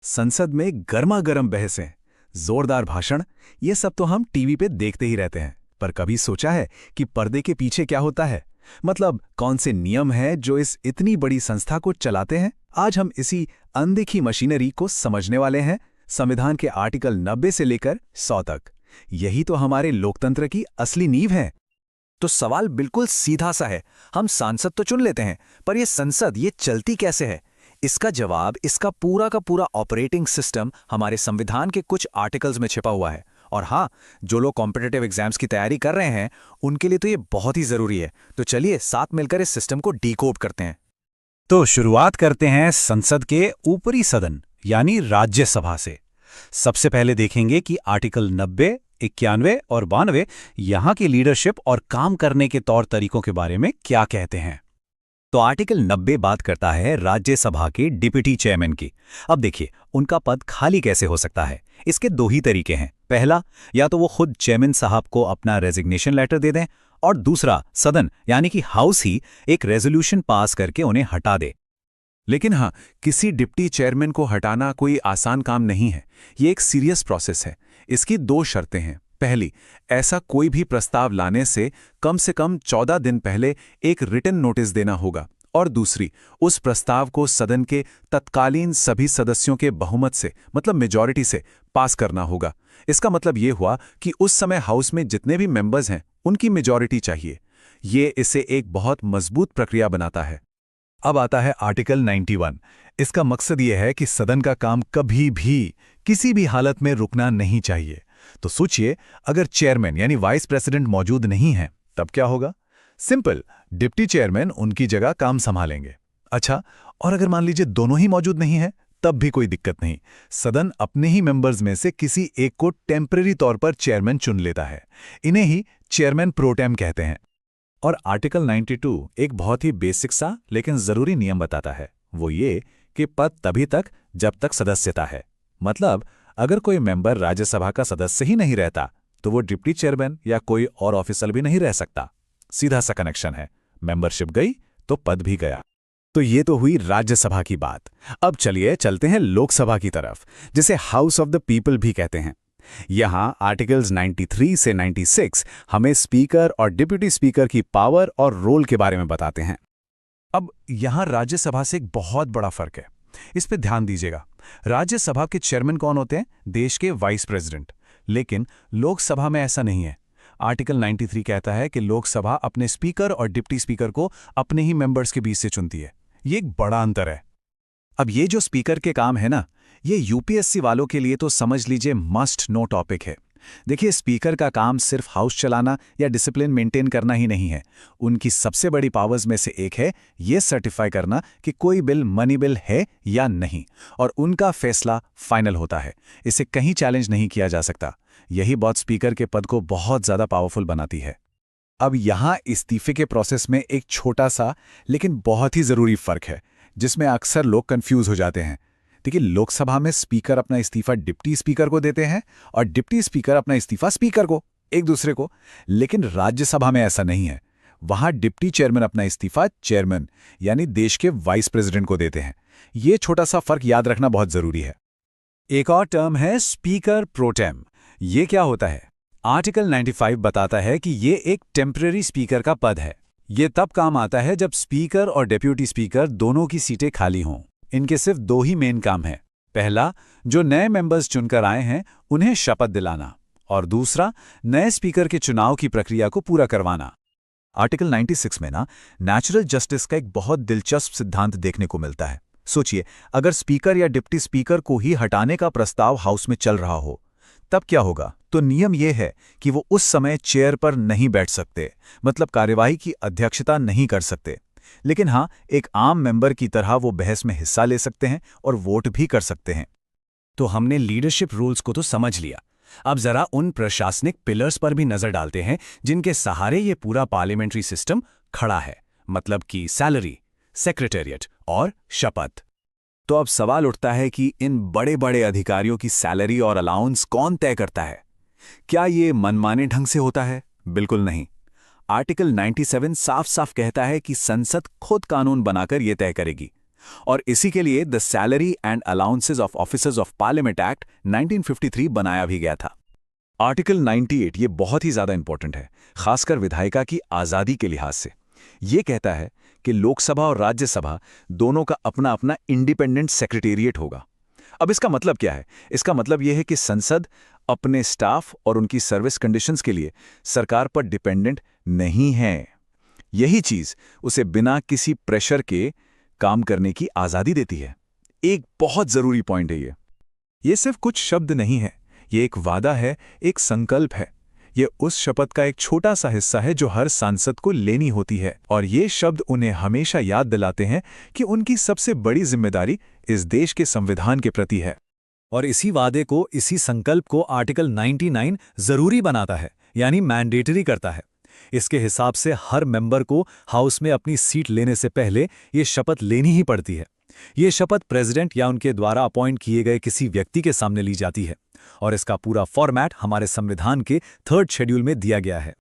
संसद में गर्मा गर्म बहसें, जोरदार भाषण, ये सब तो हम टीवी पे देखते ही रहते हैं। पर कभी सोचा है कि पर्दे के पीछे क्या होता है? मतलब कौन से नियम हैं जो इस इतनी बड़ी संस्था को चलाते हैं? आज हम इसी अनदेखी मशीनरी को समझने वाले हैं, संविधान के आर्टिकल 90 से लेकर 100 तक। यही तो हमारे लोकतंत्र की असली नींव है। तो सवाल बिल्कुल सीधा सा है, हम सांसद तो चुन लेते हैं, पर ये संसद ये चलती कैसे है? इसका जवाब, इसका पूरा का पूरा ऑपरेटिंग सिस्टम हमारे संविधान के कुछ आर्टिकल्स में छिपा हुआ है। और हाँ, जो लोग कॉम्पिटिटिव एग्जाम्स की तैयारी कर रहे हैं उनके लिए तो ये बहुत ही जरूरी है। तो चलिए साथ मिलकर इस सिस्टम को डीकोड करते हैं। तो शुरुआत करते हैं संसद के ऊपरी सदन यानी राज्यसभा से। सबसे पहले देखेंगे कि आर्टिकल 90, 91 और 92 यहाँ की लीडरशिप और काम करने के तौर तरीकों के बारे में क्या कहते हैं। तो आर्टिकल 90 बात करता है राज्यसभा के डिप्टी चेयरमैन की। अब देखिए, उनका पद खाली कैसे हो सकता है? इसके दो ही तरीके हैं। पहला, या तो वो खुद चेयरमैन साहब को अपना रेजिग्नेशन लेटर दे दें, और दूसरा, सदन यानी कि हाउस ही एक रेजोल्यूशन पास करके उन्हें हटा दे। लेकिन हाँ, किसी डिप्टी चेयरमैन को हटाना कोई आसान काम नहीं है। ये एक सीरियस प्रोसेस है। इसकी दो शर्तें हैं। पहली, ऐसा कोई भी प्रस्ताव लाने से कम 14 दिन पहले एक रिटन नोटिस देना होगा। और दूसरी, उस प्रस्ताव को सदन के तत्कालीन सभी सदस्यों के बहुमत से, मतलब मेजॉरिटी से, पास करना होगा। इसका मतलब ये हुआ कि उस समय हाउस में जितने भी मेंबर्स हैं उनकी मेजॉरिटी चाहिए। ये इसे एक बहुत मजबूत प्रक्रिया बनाता है। अब आता है आर्टिकल 91। इसका मकसद ये है कि सदन का काम कभी भी, किसी भी हालत में रुकना नहीं चाहिए। तो सोचिए, अगर चेयरमैन यानी वाइस प्रेसिडेंट मौजूद नहीं है तब क्या होगा? सिंपल, डिप्टी चेयरमैन उनकी जगह काम संभालेंगे। अच्छा, और अगर मान लीजिए दोनों ही मौजूद नहीं है तब भी कोई दिक्कत नहीं। सदन अपने ही मेंबर्स में से किसी एक को टेम्परेरी तौर पर चेयरमैन चुन लेता है। इन्हें ही चेयरमैन प्रोटेम कहते हैं। और आर्टिकल 92 एक बहुत ही बेसिक सा लेकिन जरूरी नियम बताता है। वो ये कि पद तभी तक जब तक सदस्यता है। मतलब अगर कोई मेंबर राज्यसभा का सदस्य ही नहीं रहता तो वो डिप्टी चेयरमैन या कोई और ऑफिसर भी नहीं रह सकता। सीधा सा कनेक्शन है, मेंबरशिप गई तो पद भी गया। तो ये तो हुई राज्यसभा की बात। अब चलिए चलते हैं लोकसभा की तरफ, जिसे हाउस ऑफ द पीपल भी कहते हैं। यहां आर्टिकल्स 93 से 96 हमें स्पीकर और डिप्टी स्पीकर की पावर और रोल के बारे में बताते हैं। अब यहां राज्यसभा से एक बहुत बड़ा फर्क है, इस पे ध्यान दीजिएगा। राज्यसभा के चेयरमैन कौन होते हैं? देश के वाइस प्रेसिडेंट। लेकिन लोकसभा में ऐसा नहीं है। आर्टिकल 93 कहता है कि लोकसभा अपने स्पीकर और डिप्टी स्पीकर को अपने ही मेंबर्स के बीच से चुनती है। ये एक बड़ा अंतर है। अब ये जो स्पीकर के काम है ना, ये यूपीएससी वालों के लिए तो समझ लीजिए मस्ट नो टॉपिक है। देखिए, स्पीकर का काम सिर्फ हाउस चलाना या डिसिप्लिन मेंटेन करना ही नहीं है। उनकी सबसे बड़ी पावर्स में से एक है ये सर्टिफाई करना कि कोई बिल मनी बिल है या नहीं, और उनका फैसला फाइनल होता है। इसे कहीं चैलेंज नहीं किया जा सकता। यही बात स्पीकर के पद को बहुत ज्यादा पावरफुल बनाती है। अब यहां इस्तीफे के प्रोसेस में एक छोटा सा लेकिन बहुत ही जरूरी फर्क है, जिसमें अक्सर लोग कंफ्यूज हो जाते हैं। देखिए, लोकसभा में स्पीकर अपना इस्तीफा डिप्टी स्पीकर को देते हैं और डिप्टी स्पीकर अपना इस्तीफा स्पीकर को, एक दूसरे को। लेकिन राज्यसभा में ऐसा नहीं है। वहां डिप्टी चेयरमैन अपना इस्तीफा चेयरमैन यानी देश के वाइस प्रेसिडेंट को देते हैं। ये छोटा सा फर्क याद रखना बहुत जरूरी है। एक और टर्म है स्पीकर प्रोटेम। ये क्या होता है? आर्टिकल 95 बताता है कि ये एक टेम्परेरी स्पीकर का पद है। ये तब काम आता है जब स्पीकर और डेप्यूटी स्पीकर दोनों की सीटें खाली हों। इनके सिर्फ दो ही मेन काम है। पहला, जो नए मेंबर्स चुनकर आए हैं उन्हें शपथ दिलाना, और दूसरा, नए स्पीकर के चुनाव की प्रक्रिया को पूरा करवाना। आर्टिकल 96 में ना नेचुरल जस्टिस का एक बहुत दिलचस्प सिद्धांत देखने को मिलता है। सोचिए, अगर स्पीकर या डिप्टी स्पीकर को ही हटाने का प्रस्ताव हाउस में चल रहा हो तब क्या होगा? तो नियम यह है कि वो उस समय चेयर पर नहीं बैठ सकते, मतलब कार्यवाही की अध्यक्षता नहीं कर सकते। लेकिन हाँ, एक आम मेंबर की तरह वो बहस में हिस्सा ले सकते हैं और वोट भी कर सकते हैं। तो हमने लीडरशिप रूल्स को तो समझ लिया। अब जरा उन प्रशासनिक पिलर्स पर भी नजर डालते हैं जिनके सहारे ये पूरा पार्लियामेंट्री सिस्टम खड़ा है, मतलब कि सैलरी, सेक्रेटेरिएट और शपथ। तो अब सवाल उठता है कि इन बड़े बड़े अधिकारियों की सैलरी और अलाउंस कौन तय करता है? क्या ये मनमाने ढंग से होता है? बिल्कुल नहीं। आर्टिकल 97 साफ साफ कहता है कि संसद खुद कानून बनाकर यह तय करेगी। और इसी के लिए the salary and allowances of officers of parliament act 1953 बनाया भी गया था। आर्टिकल 98 ये बहुत ही ज्यादा इंपॉर्टेंट है, खासकर विधायिका की आज़ादी के लिहाज से। ये कहता है कि लोकसभा और राज्यसभा दोनों का अपना अपना इंडिपेंडेंट सेक्रेटेरिएट होगा। अब इसका मतलब क्या है? इसका मतलब यह है कि संसद अपने स्टाफ और उनकी सर्विस कंडीशंस के लिए सरकार पर डिपेंडेंट नहीं है। यही चीज उसे बिना किसी प्रेशर के काम करने की आज़ादी देती है। एक बहुत जरूरी पॉइंट है ये सिर्फ कुछ शब्द नहीं है, ये एक वादा है, एक संकल्प है। ये उस शपथ का एक छोटा सा हिस्सा है जो हर सांसद को लेनी होती है, और ये शब्द उन्हें हमेशा याद दिलाते हैं कि उनकी सबसे बड़ी जिम्मेदारी इस देश के संविधान के प्रति है। और इसी वादे को, इसी संकल्प को आर्टिकल 99 जरूरी बनाता है, यानी मैंडेटरी करता है। इसके हिसाब से हर मेंबर को हाउस में अपनी सीट लेने से पहले ये शपथ लेनी ही पड़ती है। ये शपथ प्रेसिडेंट या उनके द्वारा अपॉइंट किए गए किसी व्यक्ति के सामने ली जाती है, और इसका पूरा फॉर्मेट हमारे संविधान के 3rd शेड्यूल में दिया गया है।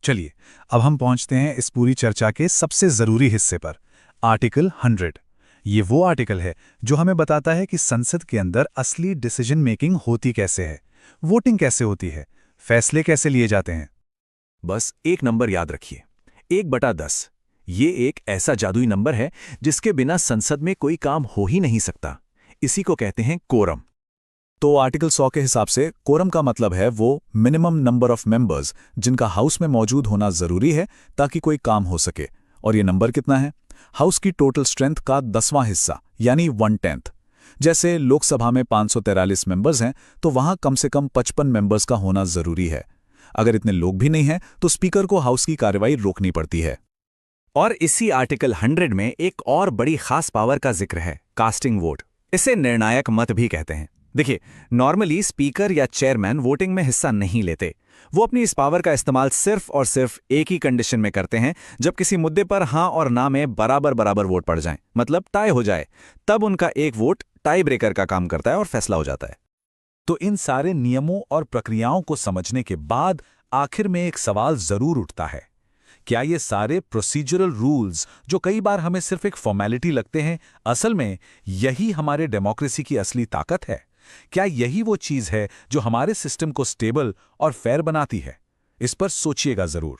चलिए अब हम पहुंचते हैं इस पूरी चर्चा के सबसे जरूरी हिस्से पर, आर्टिकल 100। ये वो आर्टिकल है जो हमें बताता है कि संसद के अंदर असली डिसीजन मेकिंग होती कैसे है, वोटिंग कैसे होती है, फैसले कैसे लिए जाते हैं। बस एक नंबर याद रखिए, 1/10। ये एक ऐसा जादुई नंबर है जिसके बिना संसद में कोई काम हो ही नहीं सकता। इसी को कहते हैं कोरम। तो आर्टिकल 100 के हिसाब से कोरम का मतलब है वो मिनिमम नंबर ऑफ मेंबर्स जिनका हाउस में मौजूद होना जरूरी है ताकि कोई काम हो सके। और ये नंबर कितना है? हाउस की टोटल स्ट्रेंथ का 10वां हिस्सा, यानी 1/10। जैसे लोकसभा में 543 मेंबर्स हैं तो वहां कम से कम 55 मेंबर्स का होना जरूरी है। अगर इतने लोग भी नहीं हैं तो स्पीकर को हाउस की कार्रवाई रोकनी पड़ती है। और इसी आर्टिकल 100 में एक और बड़ी खास पावर का जिक्र है, कास्टिंग वोट। इसे निर्णायक मत भी कहते हैं। देखिए, नॉर्मली स्पीकर या चेयरमैन वोटिंग में हिस्सा नहीं लेते। वो अपनी इस पावर का इस्तेमाल सिर्फ और सिर्फ एक ही कंडीशन में करते हैं, जब किसी मुद्दे पर हां और ना में बराबर बराबर वोट पड़ जाएं, मतलब टाई हो जाए, तब उनका एक वोट टाई ब्रेकर का काम करता है और फैसला हो जाता है। तो इन सारे नियमों और प्रक्रियाओं को समझने के बाद आखिर में एक सवाल जरूर उठता है, क्या ये सारे प्रोसीजरल रूल्स जो कई बार हमें सिर्फ एक फॉर्मेलिटी लगते हैं, असल में यही हमारे डेमोक्रेसी की असली ताकत है? क्या यही वो चीज है जो हमारे सिस्टम को स्टेबल और फेयर बनाती है? इस पर सोचिएगा जरूर।